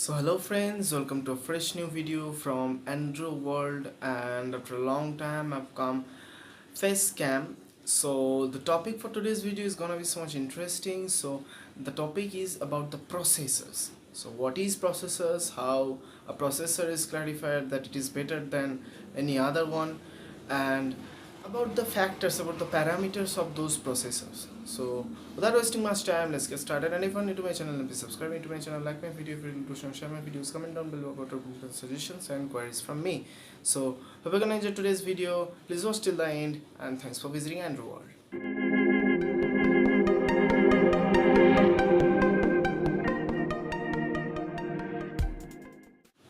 So hello friends, welcome to a fresh new video from Andrew World, and after a long time I've come face cam. So the topic for today's video is gonna be so much interesting. So the topic is about the processors. So what is processors, how a processor is clarified that it is better than any other one, and about the factors, about the parameters of those processors. So without wasting much time, let's get started. And if you're new to my channel, please subscribe to my channel, like my video if you're into, share my videos, comment down below about your suggestions and queries from me. So hope you're gonna enjoy today's video. Please watch till the end, and thanks for visiting Andrew World.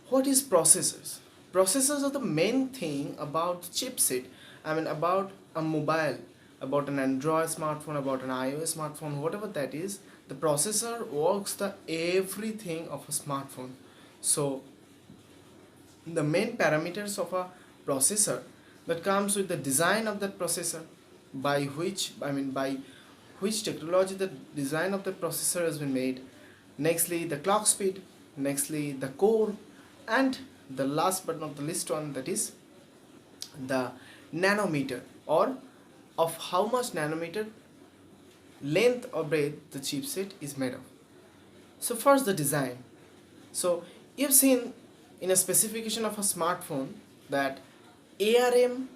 What is processors? Processors are the main thing about chipset. I mean about a mobile, about an Android smartphone, about an iOS smartphone, whatever that is. The processor works the everything of a smartphone. So the main parameters of a processor that comes with the design of that processor, by which technology the design of the processor has been made. Nextly the clock speed, nextly the core, and the last but not the least one, that is the nanometer, or of how much nanometer length or breadth the chipset is made of. So first the design. So you've seen in a specification of a smartphone that ARM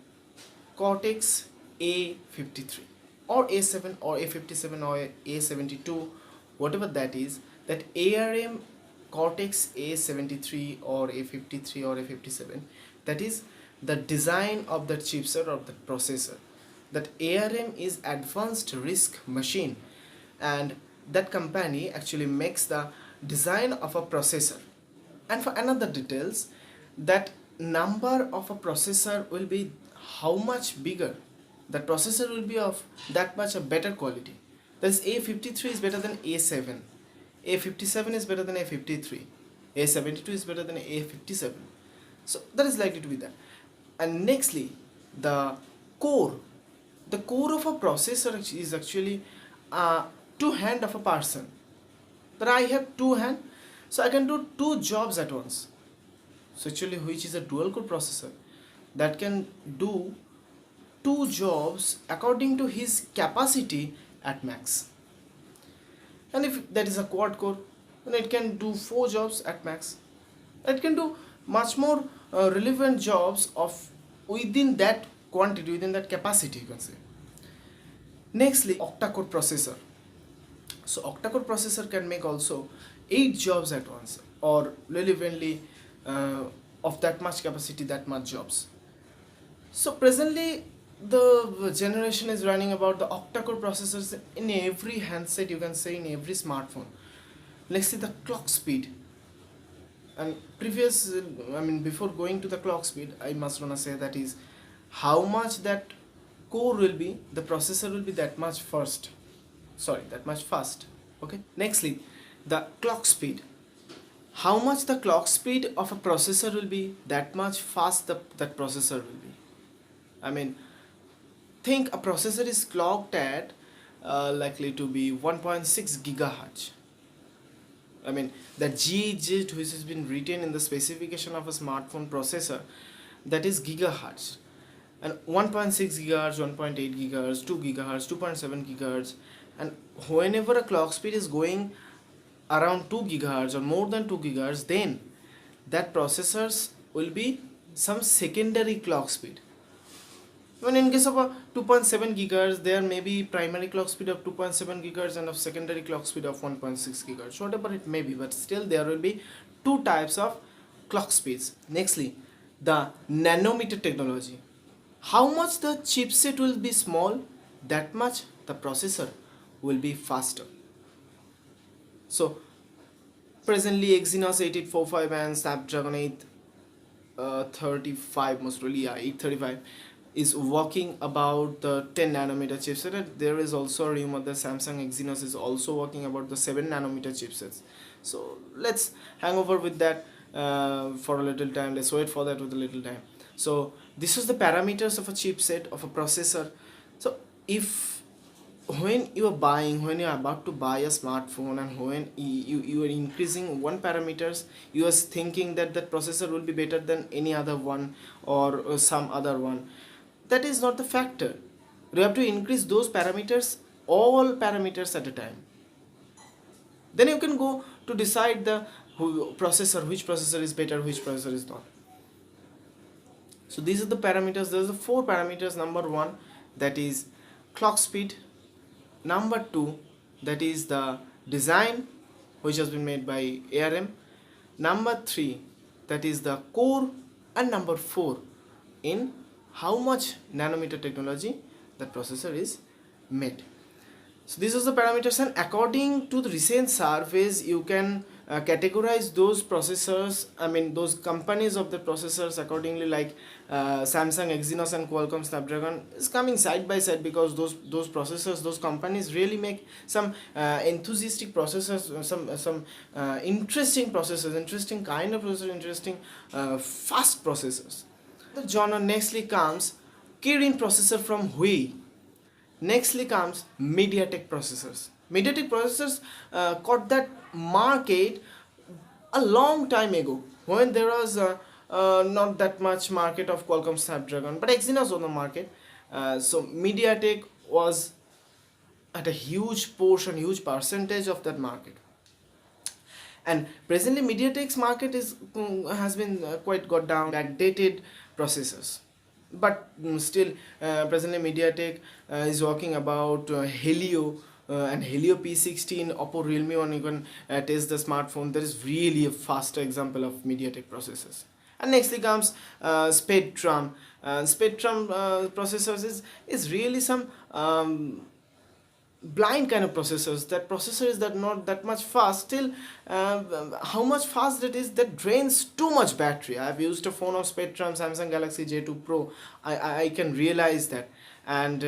Cortex A53 or A7 or A57 or A72, whatever that is, that ARM Cortex A73 or A53 or A57, that is the design of the chipset or the processor. That ARM is Advanced RISC Machine, and that company actually makes the design of a processor. And for another details, that number of a processor will be how much bigger, that processor will be of that much a better quality. Thus A53 is better than A7, A57 is better than A53, A72 is better than A57. So that is likely to be that. And nextly the core. The core of a processor is actually two hand of a person. That I have two hand, so I can do two jobs at once. So actually, which is a dual core processor that can do two jobs according to his capacity at max. And if that is a quad core, then it can do four jobs at max. It can do much more relevant jobs of within that quantity, within that capacity, you can say. Nextly, octa-core processor. So octa-core processor can make also 8 jobs at once, or relevantly of that much capacity, that much jobs. So presently the generation is running about the octa-core processors in every handset, you can say in every smartphone. Let's see the clock speed. And before going to the clock speed, I must wanna say that is how much that core will be, the processor will be that much fast. Okay. Nextly, the clock speed. How much the clock speed of a processor will be, that much fast that processor will be. I mean, think a processor is clocked at likely to be 1.6 gigahertz. I mean, the GHz which has been written in the specification of a smartphone processor, that is gigahertz. And 1.6 gigahertz, 1.8 gigahertz, 2 gigahertz, 2.7 gigahertz, and whenever a clock speed is going around 2 gigahertz or more than 2 gigahertz, then that processors will be some secondary clock speed. When in case of a 2.7 gigahertz, there may be primary clock speed of 2.7 gigahertz and of secondary clock speed of 1.6 gigahertz, whatever it may be, but still there will be two types of clock speeds. Nextly, the nanometer technology. How much the chipset will be small, that much the processor will be faster. So presently Exynos 8845 and Snapdragon 835, most really, yeah, 835 is working about the 10 nanometer chipset. And there is also a rumor that Samsung Exynos is also working about the 7 nanometer chipsets. So let's hang over with that for a little time. Let's wait for that with a little time. So this is the parameters of a chipset, of a processor. So if when you are buying, when you are about to buy a smartphone, and when you are increasing one parameters, you are thinking that that processor will be better than any other one, or some other one. That is not the factor. You have to increase those parameters, all parameters at a time. Then you can go to decide the processor, which processor is better, which processor is not. So these are the parameters. There's the four parameters. Number one, that is clock speed. Number two, that is the design, which has been made by ARM. Number three, that is the core. And number four, in how much nanometer technology the processor is made. So these are the parameters, and according to the recent surveys, you can categorize those processors, I mean those companies of the processors accordingly, like Samsung Exynos and Qualcomm Snapdragon is coming side by side, because those processors, those companies really make some enthusiastic processors, some interesting processors, interesting kind of processor, interesting fast processors. The genre nextly comes Kirin processor from Huawei. Nextly comes MediaTek processors. MediaTek processors caught that market a long time ago, when there was not that much market of Qualcomm Snapdragon, but Exynos on the market. So MediaTek was at a huge portion, huge percentage of that market. And presently MediaTek's market has been quite got down, backdated processors. But still, presently MediaTek is working about Helio and Helio P16, Oppo, Realme One. You can test the smartphone. That is really a faster example of MediaTek processors. And nextly comes Spectrum. Spectrum processors is really some blind kind of processors. That processor is that not that much fast. Still, how much fast it is, that drains too much battery. I've used a phone of Spectrum, Samsung Galaxy J2 Pro. I can realize that. And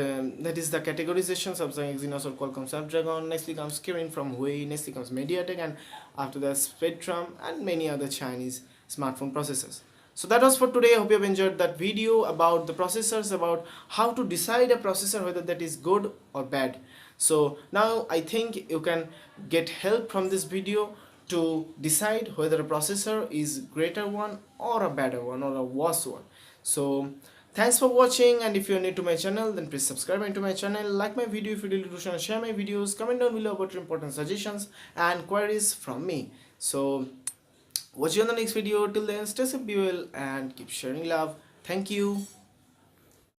that is the categorization: Samsung Exynos or Qualcomm Snapdragon. Nextly comes Kirin from Huawei. Nextly comes MediaTek, and after that Spectrum and many other Chinese smartphone processors. So that was for today. I hope you have enjoyed that video about the processors, about how to decide a processor whether that is good or bad. So now I think you can get help from this video to decide whether a processor is greater one or a better one or a worse one. So thanks for watching, and if you are new to my channel, then please subscribe into my channel, like my video if you really do, share my videos, comment down below about your important suggestions and queries from me. So watch you on the next video. Till then, stay safe, be well, and keep sharing love. Thank you.